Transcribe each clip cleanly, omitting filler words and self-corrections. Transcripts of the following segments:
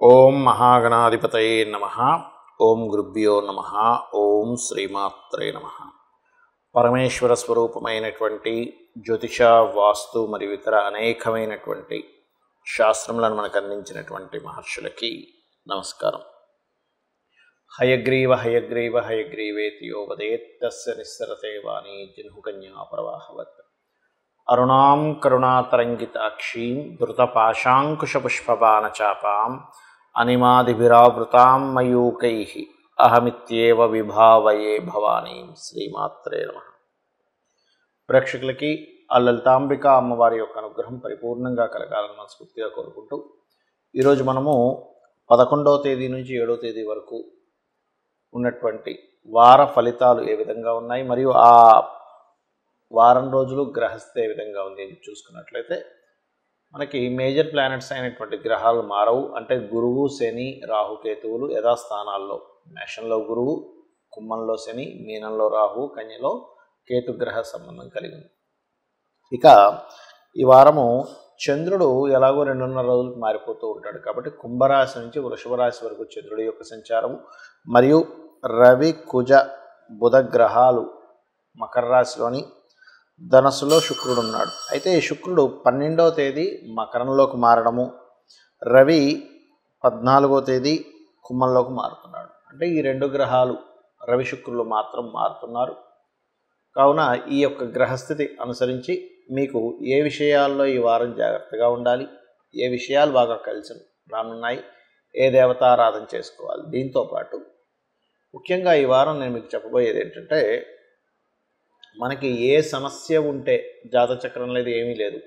ఓం మహాగణాధిపతయే నమః. ఓం గురుభ్యో నమః. ఓం శ్రీమాత్రే నమః. పరమేశ్వర స్వరూపమైనటువంటి జ్యోతిష, వాస్తు మరియు ఇతర అనేకమైనటువంటి శాస్త్రములను మనకు అందించినటువంటి మహర్షులకి నమస్కారం. హయగ్రీవ హయగ్రీవ హయగ్రీవేతి యో వదేత్ తస్య నిస్సరతే వాణీ జహ్నుకన్యా ప్రవాహవత్. అరుణాం కరుణాతరంగితాక్షీం ధృతపాశాంకుశపుష్పబాణచాపాం అనిమాదిభిరావృతాం మయూకైః అహమిత్యేవ విభావయే భవానీం. శ్రీమాత్రే నమః. ప్రేక్షకులకి ఆ లలితాంబిక అమ్మవారి యొక్క అనుగ్రహం పరిపూర్ణంగా కలగాలని మనస్ఫూర్తిగా కోరుకుంటూ ఈరోజు మనము 11వ తేదీ నుంచి 7వ తేదీ వరకు ఉన్నటువంటి వార ఫలితాలు ఏ విధంగా ఉన్నాయి, మరియు ఆ వారం రోజులు గ్రహస్థితి ఏ విధంగా ఉంది అని చూసుకున్నట్లయితే మనకి మేజర్ ప్లానెట్స్ అయినటువంటి గ్రహాలు మారవు. అంటే గురువు, శని, రాహుకేతువులు యథాస్థానాల్లో, మేషంలో గురువు, కుంభంలో శని, మీనంలో రాహు, కన్యలో కేతుగ్రహ సంబంధం కలిగి ఉంది. ఇక ఈ వారము చంద్రుడు ఎలాగో 2.5 రోజులకు మారిపోతూ ఉంటాడు కాబట్టి కుంభరాశి నుంచి వృషభ రాశి వరకు చంద్రుడి యొక్క సంచారము, మరియు రవి, కుజ, బుధ గ్రహాలు మకర రాశిలోని ధనస్సులో శుక్రుడు ఉన్నాడు. అయితే ఈ శుక్రుడు 12వ తేదీ మకరంలోకి మారడము, రవి 14వ తేదీ కుంభంలోకి మారుతున్నాడు. అంటే ఈ 2 గ్రహాలు రవి శుక్రులు మాత్రం మారుతున్నారు. కావున ఈ యొక్క గ్రహస్థితి అనుసరించి మీకు ఏ విషయాల్లో ఈ వారం జాగ్రత్తగా ఉండాలి, ఏ విషయాలు బాగా కలిసి రానున్నాయి, ఏ దేవతారాధన చేసుకోవాలి, దీంతోపాటు ముఖ్యంగా ఈ వారం నేను మీకు చెప్పబోయేది ఏంటంటే, మనకి ఏ సమస్య ఉంటే జాతచక్రం లేదు, ఏమీ లేదు,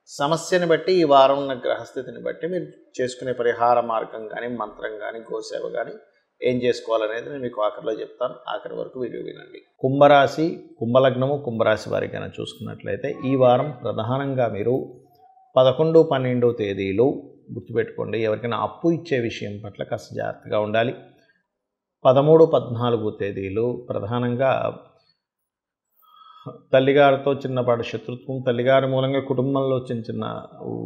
సమస్యని బట్టి ఈ వారం ఉన్న గ్రహస్థితిని బట్టి మీరు చేసుకునే పరిహార మార్గం కానీ, మంత్రం కానీ, గోసేవ కానీ ఏం చేసుకోవాలనేది నేను మీకు ఆఖరిలో చెప్తాను. ఆఖరి వరకు వీడియో వినండి. కుంభరాశి, కుంభలగ్నము, కుంభరాశి వారికైనా చూసుకున్నట్లయితే ఈ వారం ప్రధానంగా మీరు 11, 12 తేదీలు గుర్తుపెట్టుకోండి. ఎవరికైనా అప్పు ఇచ్చే విషయం పట్ల కాస్త జాగ్రత్తగా ఉండాలి. 13, 14 తేదీలు ప్రధానంగా తల్లిగారితో చిన్నపాటి శత్రుత్వం, తల్లిగారి మూలంగా కుటుంబంలో చిన్న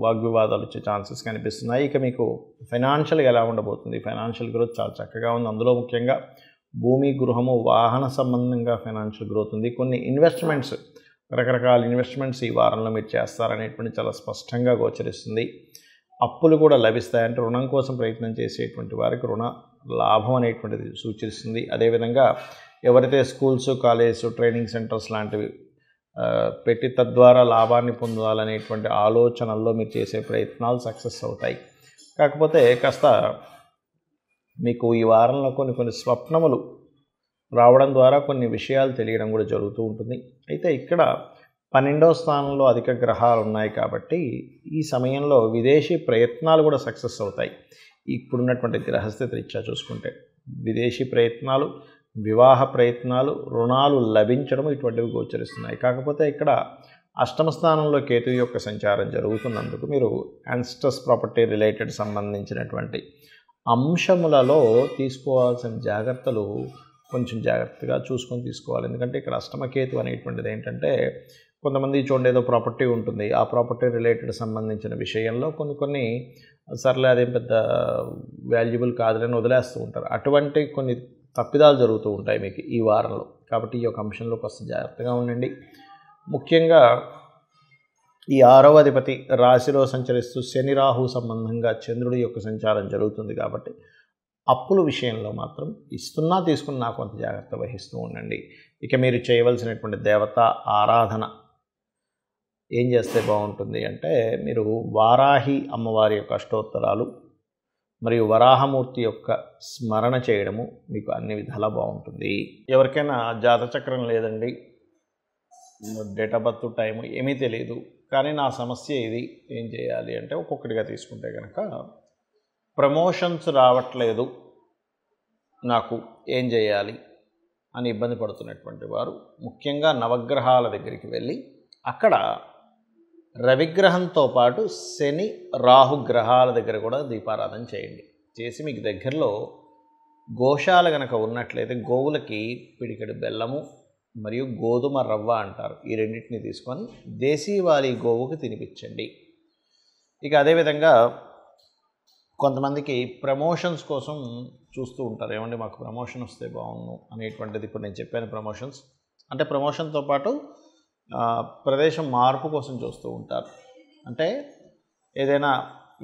వాగ్వివాదాలు వచ్చే ఛాన్సెస్ కనిపిస్తున్నాయి. ఇక మీకు ఫైనాన్షియల్గా ఎలా ఉండబోతుంది? ఫైనాన్షియల్ గ్రోత్ చాలా చక్కగా ఉంది. అందులో ముఖ్యంగా భూమి, గృహము, వాహన సంబంధంగా ఫైనాన్షియల్ గ్రోత్ ఉంది. కొన్ని ఇన్వెస్ట్మెంట్స్, రకరకాల ఇన్వెస్ట్మెంట్స్ ఈ వారంలో మీరు చేస్తారనేటువంటి చాలా స్పష్టంగా గోచరిస్తుంది. అప్పులు కూడా లభిస్తాయి. అంటే రుణం కోసం ప్రయత్నం చేసేటువంటి వారికి రుణ లాభం అనేటువంటిది సూచిస్తుంది. అదేవిధంగా ఎవరైతే స్కూల్స్, కాలేజెస్, ట్రైనింగ్ సెంటర్స్ లాంటివి పెట్టి తద్వారా లాభాన్ని పొందాలనేటువంటి ఆలోచనల్లో మీరు చేసే ప్రయత్నాలు సక్సెస్ అవుతాయి. కాకపోతే కాస్త మీకు ఈ వారంలో కొన్ని స్వప్నములు రావడం ద్వారా కొన్ని విషయాలు తెలియడం కూడా జరుగుతూ ఉంటుంది. అయితే ఇక్కడ 12వ స్థానంలో అధిక గ్రహాలు ఉన్నాయి కాబట్టి ఈ సమయంలో విదేశీ ప్రయత్నాలు కూడా సక్సెస్ అవుతాయి. ఇప్పుడున్నటువంటి గ్రహస్థితి రీత్యా చూసుకుంటే విదేశీ ప్రయత్నాలు, వివాహ ప్రయత్నాలు, రుణాలు లభించడం ఇటువంటివి గోచరిస్తున్నాయి. కాకపోతే ఇక్కడ 8వ స్థానంలో కేతు యొక్క సంచారం జరుగుతున్నందుకు మీరు యాన్స్టస్ ప్రాపర్టీ రిలేటెడ్ సంబంధించినటువంటి అంశములలో తీసుకోవాల్సిన జాగ్రత్తలు కొంచెం జాగ్రత్తగా చూసుకొని తీసుకోవాలి. ఎందుకంటే ఇక్కడ అష్టమకేతు అనేటువంటిది ఏంటంటే, కొంతమంది చూడండి ఏదో ప్రాపర్టీ ఉంటుంది, ఆ ప్రాపర్టీ రిలేటెడ్ సంబంధించిన విషయంలో కొన్ని సర్లే అదేం పెద్ద వాల్యుబుల్ కాదులని వదిలేస్తూ ఉంటారు. అటువంటి కొన్ని తప్పిదాలు జరుగుతూ ఉంటాయి మీకు ఈ వారంలో. కాబట్టి ఈ యొక్క అంశంలో కాస్త జాగ్రత్తగా ఉండండి. ముఖ్యంగా ఈ 6వ అధిపతి రాశిలో సంచరిస్తూ శని, రాహు సంబంధంగా చంద్రుడి యొక్క సంచారం జరుగుతుంది కాబట్టి అప్పుల విషయంలో మాత్రం ఇస్తున్నా తీసుకున్నా కొంత జాగ్రత్త వహిస్తూ ఉండండి. ఇక మీరు చేయవలసినటువంటి దేవతా ఆరాధన ఏం చేస్తే బాగుంటుంది అంటే, మీరు వారాహి అమ్మవారి యొక్క అష్టోత్తరాలు మరియు వరాహమూర్తి యొక్క స్మరణ చేయడము మీకు అన్ని విధాలా బాగుంటుంది. ఎవరికైనా జాతచక్రం లేదండి, డేట్ ఆఫ్ బర్త్, టైం ఏమీ తెలియదు, కానీ నా సమస్య ఇది, ఏం చేయాలి అంటే ఒక్కొక్కటిగా తీసుకుంటే కనుక, ప్రమోషన్స్ రావట్లేదు, నాకు ఏం చేయాలి అని ఇబ్బంది పడుతున్నటువంటి వారు ముఖ్యంగా నవగ్రహాల దగ్గరికి వెళ్ళి అక్కడ రవిగ్రహంతో పాటు శని, రాహుగ్రహాల దగ్గర కూడా దీపారాధన చేయండి. చేసి మీకు దగ్గరలో గోశాల కనుక ఉన్నట్లయితే గోవులకి పిడికెడు బెల్లము మరియు గోధుమ రవ్వ అంటారు, ఈ రెండింటిని తీసుకొని దేశీవాలి గోవుకి తినిపించండి. ఇక అదేవిధంగా కొంతమందికి ప్రమోషన్స్ కోసం చూస్తూ ఉంటారు. ఏమండి మాకు ప్రమోషన్ వస్తే బాగుండు అనేటువంటిది. ఇప్పుడు నేను చెప్పాను ప్రమోషన్స్ అంటే ప్రమోషన్తో పాటు ప్రదేశం మార్పు కోసం చూస్తూ ఉంటారు. అంటే ఏదైనా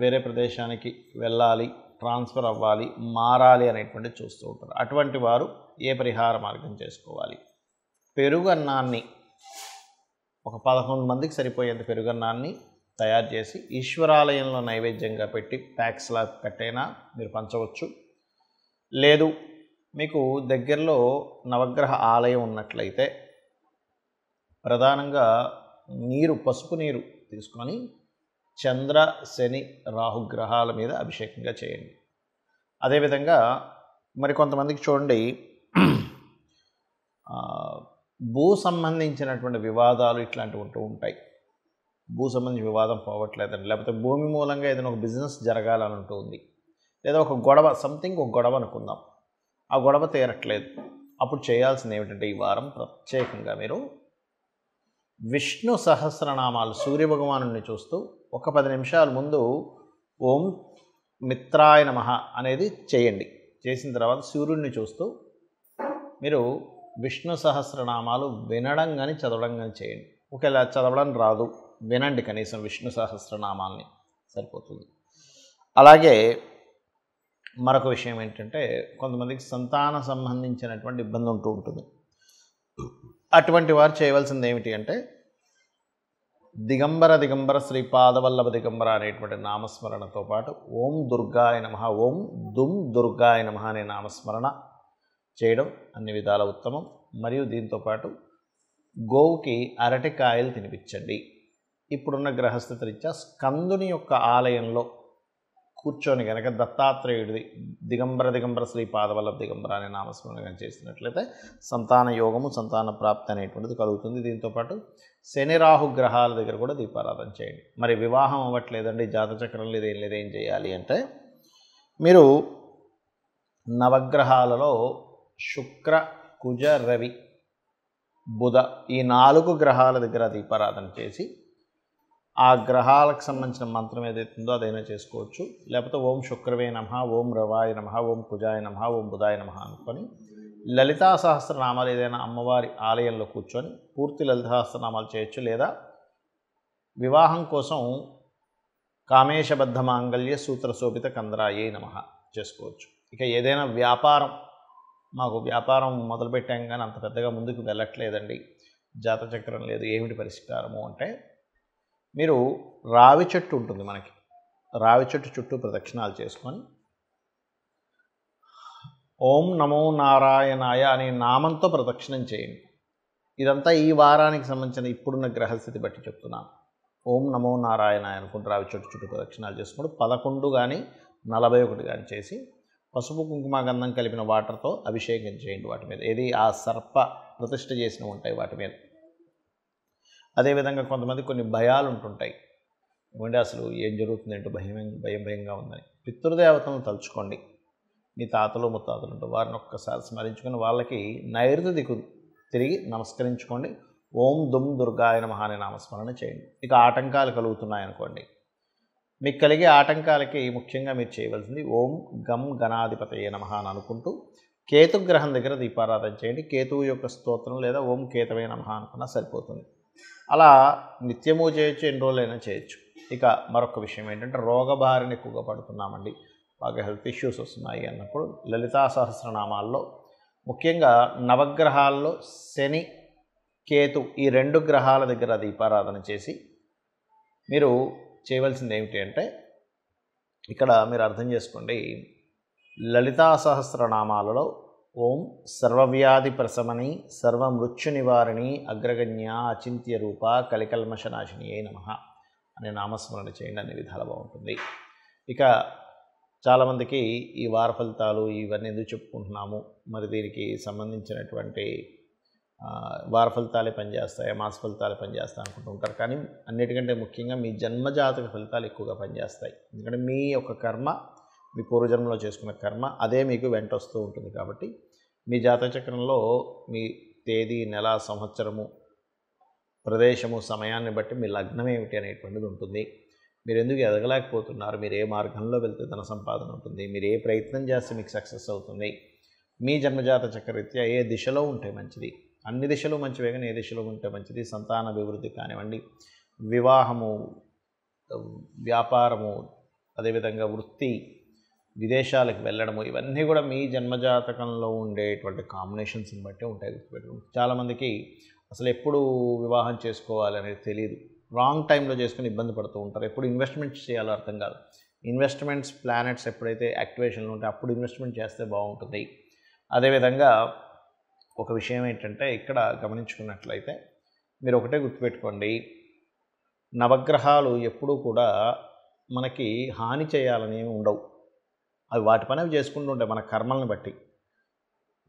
వేరే ప్రదేశానికి వెళ్ళాలి, ట్రాన్స్ఫర్ అవ్వాలి, మారాలి అనేటువంటిది చూస్తూ ఉంటారు. అటువంటి వారు ఏ పరిహార మార్గం చేసుకోవాలి? పెరుగన్నాన్ని ఒక 11 మందికి సరిపోయేంత పెరుగన్నాన్ని తయారు చేసి ఈశ్వరాలయంలో నైవేద్యంగా పెట్టి ప్యాక్స్లా కట్టైనా మీరు పంచవచ్చు. లేదు మీకు దగ్గరలో నవగ్రహ ఆలయం ఉన్నట్లయితే ప్రధానంగా పసుపు నీరు తీసుకొని చంద్ర, శని, రాహుగ్రహాల మీద అభిషేకంగా చేయండి. అదేవిధంగా మరి కొంతమందికి చూడండి భూ సంబంధించినటువంటి వివాదాలు ఇట్లాంటివి ఉంటూ ఉంటాయి. భూ సంబంధించిన వివాదం పోవట్లేదండి, లేకపోతే భూమి మూలంగా ఏదైనా ఒక బిజినెస్ జరగాలని ఉంటుంది, లేదా ఒక గొడవ ఒక గొడవ అనుకుందాం, ఆ గొడవ తీరట్లేదు. అప్పుడు చేయాల్సింది ఏమిటంటే ఈ వారం ప్రత్యేకంగా మీరు విష్ణు సహస్రనామాలు సూర్యభగవానుని చూస్తూ ఒక 10 నిమిషాల ముందు ఓం మిత్రాయ నమః అనేది చేయండి. చేసిన తర్వాత సూర్యుడిని చూస్తూ మీరు విష్ణు సహస్రనామాలు వినడం కానీ చదవడం కానీ చేయండి. ఒకవేళ చదవడం రాదు, వినండి కనీసం విష్ణు సహస్రనామాల్ని, సరిపోతుంది. అలాగే మరొక విషయం ఏంటంటే కొంతమందికి సంతాన సంబంధించినటువంటి ఇబ్బంది ఉంటూ ఉంటుంది. అటువంటి వారు చేయవలసింది ఏమిటి అంటే దిగంబర శ్రీపాదవల్లభ దిగంబర అనేటువంటి నామస్మరణతో పాటు ఓం దుర్గాయ నమః, ఓం దుమ్ దుర్గాయ నమః అనే నామస్మరణ చేయడం అన్ని విధాల ఉత్తమం. మరియు దీంతోపాటు గోవుకి అరటికాయలు తినిపించండి. ఇప్పుడున్న గ్రహస్థితి రీత్యా స్కందుని యొక్క ఆలయంలో కూర్చొని కనుక దత్తాత్రేయుడిది దిగంబర శ్రీపాదవల్లభ దిగంబర అనే నామస్మరణ చేసినట్లయితే సంతాన యోగము, సంతాన ప్రాప్తి అనేటువంటిది కలుగుతుంది. దీంతోపాటు శని రాహు గ్రహాల దగ్గర కూడా దీపారాధన చేయండి. మరి వివాహం అవ్వట్లేదండి, జాతచక్రం లేదు, ఏం చేయాలి అంటే మీరు నవగ్రహాలలో శుక్ర, కుజ, రవి, బుధ ఈ 4 గ్రహాల దగ్గర దీపారాధన చేసి ఆ గ్రహాలకు సంబంధించిన మంత్రం ఏదైతే ఉందో అదైనా చేసుకోవచ్చు. లేకపోతే ఓం శుక్రవే నమః, ఓం రవాయ నమః, ఓం కుజాయ నమః, ఓం బుధాయ నమః అనుకొని లలితా సహస్రనామాలు ఏదైనా అమ్మవారి ఆలయంలో కూర్చొని పూర్తి లలితా సహస్రనామాలు చేయొచ్చు. లేదా వివాహం కోసం కామేశబద్ధ మాంగళ్య సూత్ర శోభిత కందరాయే నమః చేసుకోవచ్చు. ఇక ఏదైనా మాకు వ్యాపారం మొదలుపెట్టాం కానీ అంత పెద్దగా ముందుకు వెళ్ళట్లేదండి, జాతచక్రం లేదు, ఏమిటి పరిష్కారము అంటే మీరు రావి చెట్టు ఉంటుంది, మనకి రావి చెట్టు చుట్టూ ప్రదక్షిణాలు చేసుకొని ఓం నమో నారాయణాయ అనే నామంతో ప్రదక్షిణం చేయండి. ఇదంతా ఈ వారానికి సంబంధించిన ఇప్పుడున్న గ్రహస్థితి బట్టి చెప్తున్నాను. ఓం నమో నారాయణాయ అనుకుంటూ రావి చెట్టు చుట్టూ ప్రదక్షిణాలు చేసుకుంటూ 11 కానీ 41 కానీ చేసి పసుపు కుంకుమ గంధం కలిపిన వాటర్తో అభిషేకం చేయండి వాటి మీద. ఏది ఆ సర్ప ప్రతిష్ఠ చేసినవి ఉంటాయి వాటి మీద. అదేవిధంగా కొంతమంది కొన్ని భయాలు ఉంటుంటాయి, ఏమంటే అసలు ఏం జరుగుతుంది ఏంటో భయంగా ఉందని. పితృదేవతలను తలుచుకోండి. మీ తాతలు ముత్తాతలు ఉంటారు, వారిని ఒక్కసారి స్మరించుకొని వాళ్ళకి నైరుతి దిక్కు తిరిగి నమస్కరించుకోండి. ఓం దుమ్ దుర్గాయ నమః అనే నామస్మరణ చేయండి. ఇక ఆటంకాలు కలుగుతున్నాయనుకోండి, మీకు కలిగే ఆటంకాలకి ముఖ్యంగా మీరు చేయవలసింది ఓం గం గణాధిపతయే నమః అని అనుకుంటూ కేతుగ్రహం దగ్గర దీపారాధన చేయండి. కేతువు యొక్క స్తోత్రం లేదా ఓం కేతవే నమః అనుకున్నా సరిపోతుంది. అలా నిత్యము చేయొచ్చు, ఎన్ని రోజులైనా చేయొచ్చు. ఇక మరొక విషయం ఏంటంటే రోగబారిన ఎక్కువగా పడుతున్నామండి, బాగా హెల్త్ ఇష్యూస్ వస్తున్నాయి అన్నప్పుడు లలితా సహస్రనామాల్లో ముఖ్యంగా నవగ్రహాల్లో శని, కేతు ఈ 2 గ్రహాల దగ్గర దీపారాధన చేసి మీరు చేయవలసింది ఏమిటి అంటే ఇక్కడ మీరు అర్థం చేసుకోండి, లలితా సహస్రనామాలలో ఓం సర్వవ్యాధి ప్రశమని సర్వమృత్యు నివారిణి అగ్రగణ్య అచింత్య రూప కలికల్మషనాశినియే నమః అనే నామస్మరణ చేయండి. అన్ని విధాలు బాగుంటుంది. ఇక చాలామందికి ఈ వార ఫలితాలు ఇవన్నీ ఎందుకు చెప్పుకుంటున్నాము, మరి దీనికి సంబంధించినటువంటి వార ఫలితాలే పనిచేస్తాయి, మాస ఫలితాలే పనిచేస్తాయి అనుకుంటూ ఉంటారు. కానీ అన్నిటికంటే ముఖ్యంగా మీ జన్మజాతక ఫలితాలు ఎక్కువగా పనిచేస్తాయి. ఎందుకంటే మీ యొక్క కర్మ, మీ పూర్వజన్మలో చేసుకున్న కర్మ అదే మీకు వెంట వస్తూ ఉంటుంది. కాబట్టి మీ జాతక చక్రంలో మీ తేదీ, నెల, సంవత్సరము, ప్రదేశము, సమయాన్ని బట్టి మీ లగ్నం ఏమిటి అనేటువంటిది ఉంటుంది. మీరు ఎందుకు ఎదగలేకపోతున్నారు, మీరు ఏ మార్గంలో వెళ్తే ధన సంపాదన ఉంటుంది, మీరు ఏ ప్రయత్నం చేస్తే మీకు సక్సెస్ అవుతుంది, మీ జన్మజాత చక్రరీత్యా ఏ దిశలో ఉంటే మంచిది, అన్ని దిశలు మంచివే కానీ ఏ దిశలో ఉంటే మంచిది, సంతాన అభివృద్ధి కానివ్వండి, వివాహము, వ్యాపారము, అదేవిధంగా వృత్తి, విదేశాలకు వెళ్ళడము, ఇవన్నీ కూడా మీ జన్మజాతకంలో ఉండేటువంటి కాంబినేషన్స్ని బట్టి ఉంటాయి. గుర్తుపెట్టుకోండి. చాలామందికి అసలు ఎప్పుడు వివాహం చేసుకోవాలి అనేది తెలియదు, రాంగ్ టైంలో చేసుకుని ఇబ్బంది పడుతూ ఉంటారు. ఎప్పుడు ఇన్వెస్ట్మెంట్స్ చేయాలో అర్థం కాదు. ఇన్వెస్ట్మెంట్స్ ప్లానెట్స్ ఎప్పుడైతే యాక్టివేషన్లో ఉంటే అప్పుడు ఇన్వెస్ట్మెంట్ చేస్తే బాగుంటుంది. అదేవిధంగా ఒక విషయం ఏంటంటే ఇక్కడ గమనించుకున్నట్లయితే మీరు ఒకటే గుర్తుపెట్టుకోండి, నవగ్రహాలు ఎప్పుడూ కూడా మనకి హాని చేయాలని ఉండవు. అవి వాటి పని అవి చేసుకుంటూ ఉంటాయి మన కర్మల్ని బట్టి.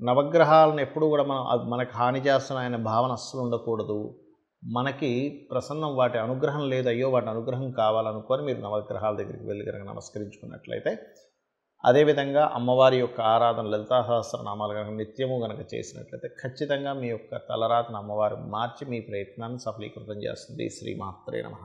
నవగ్రహాలను ఎప్పుడూ కూడా మనకు హాని చేస్తున్నాయనే భావన అస్సలు ఉండకూడదు. మనకి ప్రసన్నం వాటి అనుగ్రహం లేదు, అయ్యో వాటి అనుగ్రహం కావాలనుకొని మీరు నవగ్రహాల దగ్గరికి వెళ్ళి కనుక నమస్కరించుకున్నట్లయితే, అదేవిధంగా అమ్మవారి యొక్క ఆరాధన లలితా సహస్రనామాలు కనుక నిత్యము కనుక చేసినట్లయితే ఖచ్చితంగా మీ యొక్క తలరాతను అమ్మవారు మార్చి మీ ప్రయత్నాన్ని సఫలీకృతం చేస్తుంది. శ్రీమాత్రే నమః.